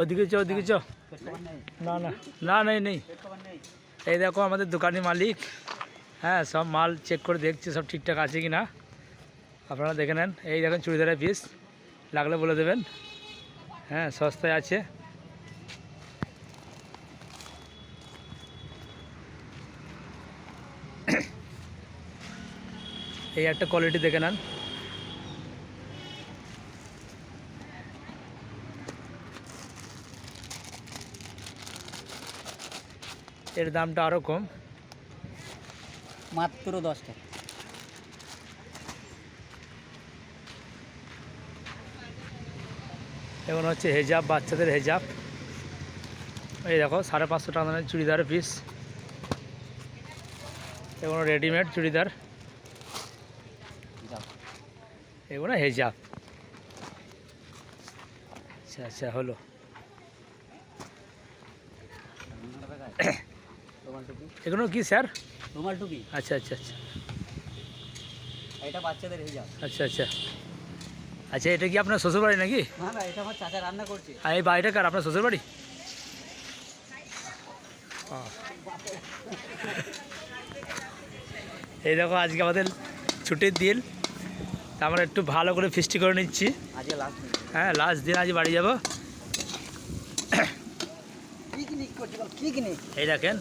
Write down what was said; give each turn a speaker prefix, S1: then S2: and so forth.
S1: ওদিকে চ, ওদিকে চ। না না না, নেই নেই। এই দেখো আমাদের দোকানি মালিক, হ্যাঁ সব মাল চেক করে দেখছে সব ঠিকঠাক আছে কি না, আপনারা দেখে নেন। এই দেখেন চুড়িদারের পিস, লাগলে বলে দেবেন, হ্যাঁ সস্তায় আছে। এই একটা কোয়ালিটি দেখে নেন। এর দামটা আরও কম,
S2: মাত্র 10 টাকা।
S1: এখন হচ্ছে হেজাব, বাচ্চাদের হেজাব। এই দেখো 550 টাকা দামের চুড়িদারের পিস। এগুলো রেডিমেড চুড়িদার, এগুলো হেজাব। আচ্ছা আচ্ছা হলো। এগুলো কি স্যার?
S2: রুমাল টুপি।
S1: আচ্ছা আচ্ছা আচ্ছা
S2: এটা বাচ্চাদের হিজাব।
S1: আচ্ছা আচ্ছা আচ্ছা। এটা কি আপনার শ্বশুরবাড়ি নাকি?
S2: না না, এটা আমার চাচা রান্না করছে।
S1: আর এই বাড়িটা কার, আপনার শ্বশুরবাড়ি? এই দেখো আজকে আমাদের ছুটির দিন, আমরা একটু ভালো করে ফিস্টি করে নিচ্ছি।
S2: আজকে লাস্ট দিন।
S1: হ্যাঁ লাস্ট দিন, আজ বাড়ি যাব।
S2: পিকনিক করছি, পিকনিক।
S1: এই দেখেন